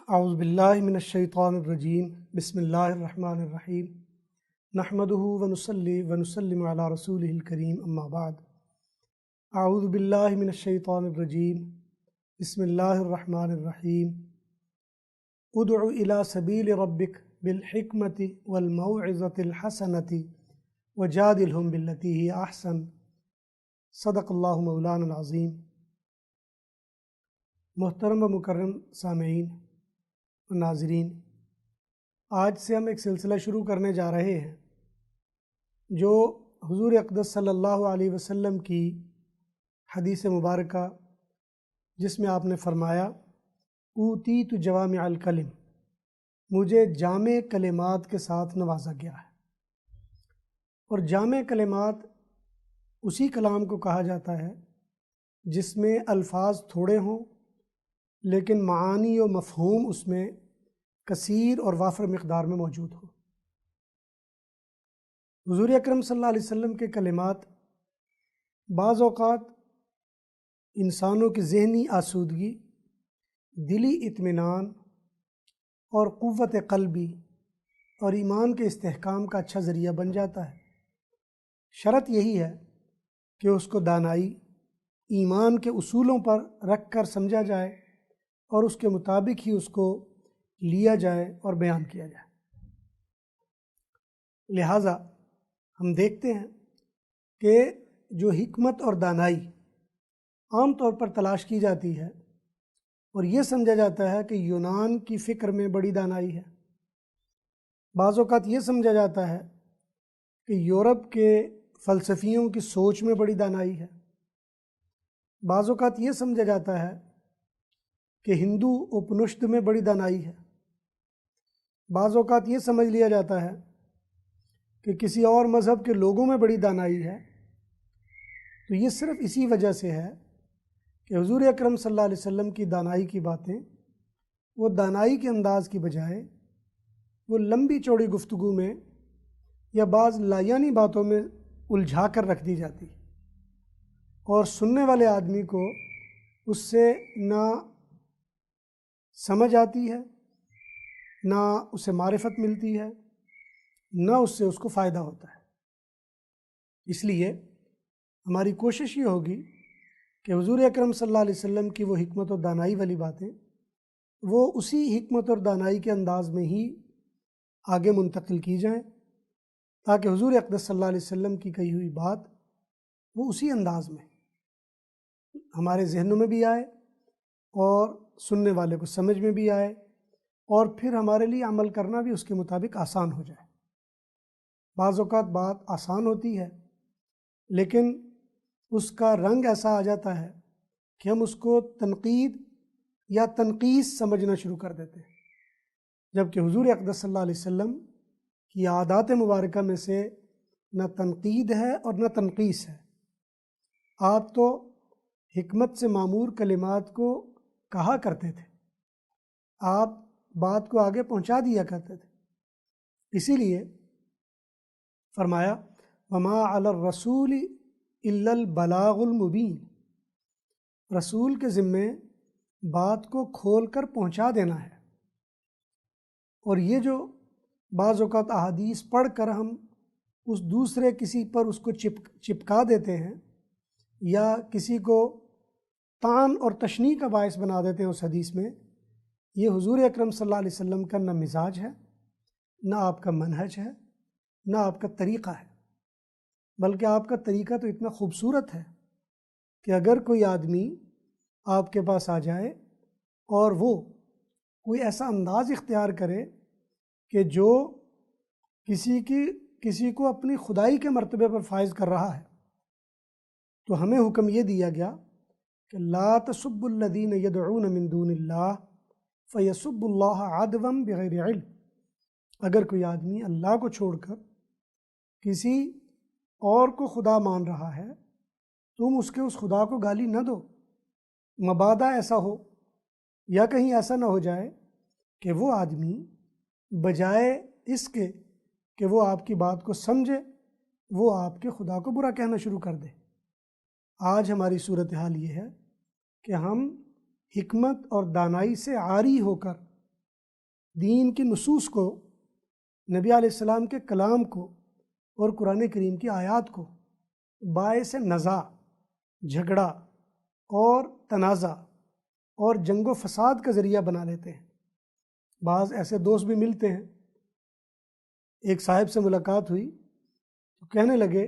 اعوذ باللہ من الشیطان الرجیم بسم اللہ الرحمن الرحیم نحمدہ ونصلی ونسلم علی رسولہ الکریم اما بعد اعوذ باللہ من الشیطان الرجیم بسم اللہ الرحمن الرحیم ادع الی سبیل ربک بالحکمت والموعظۃ الحسنۃ وجادلہم باللتی ہی احسن صدق اللہ مولانا العظیم۔ محترم و مکرم سامعین و ناظرین، آج سے ہم ایک سلسلہ شروع کرنے جا رہے ہیں جو حضور اقدس صلی اللہ علیہ وسلم کی حدیث مبارکہ، جس میں آپ نے فرمایا اوتیت جوامع الکلم، مجھے جامع کلمات کے ساتھ نوازا گیا ہے۔ اور جامع کلمات اسی کلام کو کہا جاتا ہے جس میں الفاظ تھوڑے ہوں لیکن معانی و مفہوم اس میں کثیر اور وافر مقدار میں موجود ہو۔ حضور اکرم صلی اللہ علیہ وسلم کے کلمات بعض اوقات انسانوں کی ذہنی آسودگی، دلی اطمینان اور قوت قلبی اور ایمان کے استحکام کا اچھا ذریعہ بن جاتا ہے۔ شرط یہی ہے کہ اس کو دانائی، ایمان کے اصولوں پر رکھ کر سمجھا جائے اور اس کے مطابق ہی اس کو لیا جائے اور بیان کیا جائے۔ لہٰذا ہم دیکھتے ہیں کہ جو حکمت اور دانائی عام طور پر تلاش کی جاتی ہے اور یہ سمجھا جاتا ہے کہ یونان کی فکر میں بڑی دانائی ہے، بعض اوقات یہ سمجھا جاتا ہے کہ یورپ کے فلسفیوں کی سوچ میں بڑی دانائی ہے، بعض اوقات یہ سمجھا جاتا ہے کہ ہندو اپنشد میں بڑی دانائی ہے، بعض اوقات یہ سمجھ لیا جاتا ہے کہ کسی اور مذہب کے لوگوں میں بڑی دانائی ہے۔ تو یہ صرف اسی وجہ سے ہے کہ حضور اکرم صلی اللہ علیہ وسلم کی دانائی کی باتیں، وہ دانائی کے انداز کی بجائے وہ لمبی چوڑی گفتگو میں یا بعض لایانی باتوں میں الجھا کر رکھ دی جاتی اور سننے والے آدمی کو اس سے نہ سمجھ آتی ہے، نہ اسے معرفت ملتی ہے، نہ اس سے اس کو فائدہ ہوتا ہے۔ اس لیے ہماری کوشش یہ ہوگی کہ حضور اکرم صلی اللہ علیہ وسلم کی وہ حکمت و دانائی والی باتیں وہ اسی حکمت اور دانائی کے انداز میں ہی آگے منتقل کی جائیں، تاکہ حضور اقدس صلی اللہ علیہ وسلم کی کہی ہوئی بات وہ اسی انداز میں ہمارے ذہنوں میں بھی آئے اور سننے والے کو سمجھ میں بھی آئے، اور پھر ہمارے لیے عمل کرنا بھی اس کے مطابق آسان ہو جائے۔ بعض اوقات بات آسان ہوتی ہے لیکن اس کا رنگ ایسا آ جاتا ہے کہ ہم اس کو تنقید یا تنقیص سمجھنا شروع کر دیتے ہیں، جبکہ حضور اقدس صلی اللہ علیہ وسلم کی عادات مبارکہ میں سے نہ تنقید ہے اور نہ تنقیص ہے۔ آپ تو حکمت سے معمور کلمات کو کہا کرتے تھے، آپ بات کو آگے پہنچا دیا کرتے تھے۔ اسی لیے فرمایا وما علی الرسول الا البلاغ المبین، رسول کے ذمے بات کو کھول کر پہنچا دینا ہے۔ اور یہ جو بعض اوقات احادیث پڑھ کر ہم اس دوسرے کسی پر اس کو چپکا دیتے ہیں یا کسی کو طعن اور تشنیع کا باعث بنا دیتے ہیں اس حدیث میں، یہ حضور اکرم صلی اللہ علیہ وسلم کا نہ مزاج ہے، نہ آپ کا منہج ہے، نہ آپ کا طریقہ ہے، بلکہ آپ کا طریقہ تو اتنا خوبصورت ہے کہ اگر کوئی آدمی آپ کے پاس آ جائے اور وہ کوئی ایسا انداز اختیار کرے کہ جو کسی کو اپنی خدائی کے مرتبے پر فائز کر رہا ہے، تو ہمیں حکم یہ دیا گیا کہ لا تسبوا الذین یدعون من دون اللہ فیسبوا اللہ عدوا بغیر علم۔ اگر کوئی آدمی اللہ کو چھوڑ کر کسی اور کو خدا مان رہا ہے، تم اس خدا کو گالی نہ دو، مبادا ایسا ہو یا کہیں ایسا نہ ہو جائے کہ وہ آدمی بجائے اس کے کہ وہ آپ کی بات کو سمجھے، وہ آپ کے خدا کو برا کہنا شروع کر دے۔ آج ہماری صورتحال یہ ہے کہ ہم حکمت اور دانائی سے عاری ہو کر دین کی نصوص کو، نبی علیہ السلام کے کلام کو اور قرآن کریم کی آیات کو باعث نزاع، جھگڑا اور تنازع اور جنگ و فساد کا ذریعہ بنا لیتے ہیں۔ بعض ایسے دوست بھی ملتے ہیں، ایک صاحب سے ملاقات ہوئی تو کہنے لگے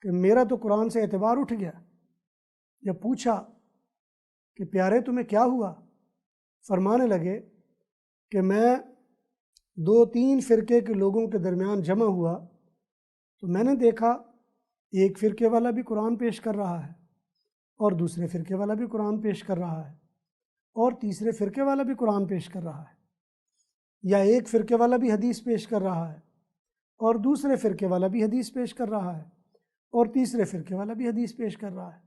کہ میرا تو قرآن سے اعتبار اٹھ گیا۔ جب پوچھا کہ پیارے تمہیں کیا ہوا، فرمانے لگے کہ میں 2-3 فرقے کے لوگوں کے درمیان جمع ہوا تو میں نے دیکھا ایک فرقے والا بھی قرآن پیش کر رہا ہے اور دوسرے فرقے والا بھی قرآن پیش کر رہا ہے اور تیسرے فرقے والا بھی قرآن پیش کر رہا ہے، یا ایک فرقے والا بھی حدیث پیش کر رہا ہے اور دوسرے فرقے والا بھی حدیث پیش کر رہا ہے اور تیسرے فرقے والا بھی حدیث پیش کر رہا ہے۔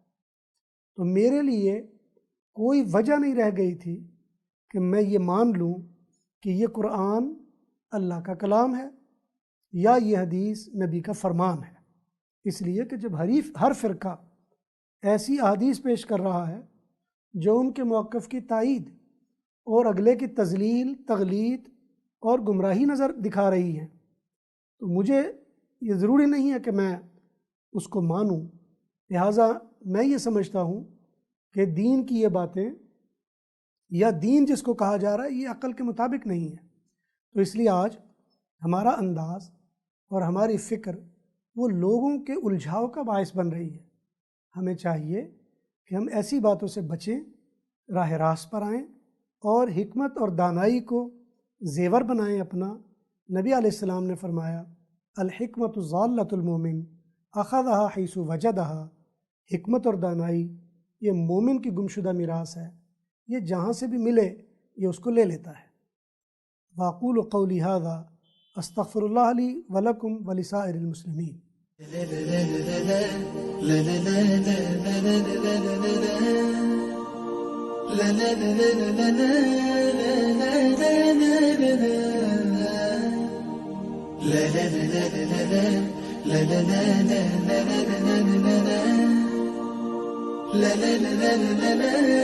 تو میرے لیے کوئی وجہ نہیں رہ گئی تھی کہ میں یہ مان لوں کہ یہ قرآن اللہ کا کلام ہے یا یہ حدیث نبی کا فرمان ہے، اس لیے کہ جب ہر فرقہ ایسی احادیث پیش کر رہا ہے جو ان کے موقف کی تائید اور اگلے کی تضلیل، تغلیط اور گمراہی نظر دکھا رہی ہے، تو مجھے یہ ضروری نہیں ہے کہ میں اس کو مانوں۔ لہٰذا میں یہ سمجھتا ہوں کہ دین کی یہ باتیں یا دین جس کو کہا جا رہا ہے یہ عقل کے مطابق نہیں ہے۔ تو اس لیے آج ہمارا انداز اور ہماری فکر وہ لوگوں کے الجھاؤ کا باعث بن رہی ہے۔ ہمیں چاہیے کہ ہم ایسی باتوں سے بچیں، راہ راست پر آئیں اور حکمت اور دانائی کو زیور بنائیں اپنا۔ نبی علیہ السلام نے فرمایا الحکمت ضالۃ المومن اخذھا حیث وجدھا، حکمت اور دانائی یہ مومن کی گمشدہ میراث ہے، یہ جہاں سے بھی ملے یہ اس کو لے لیتا ہے۔ واقول قولی ھذا استغفر اللہ لی ولکم ولسائر المسلمین۔ la la la la la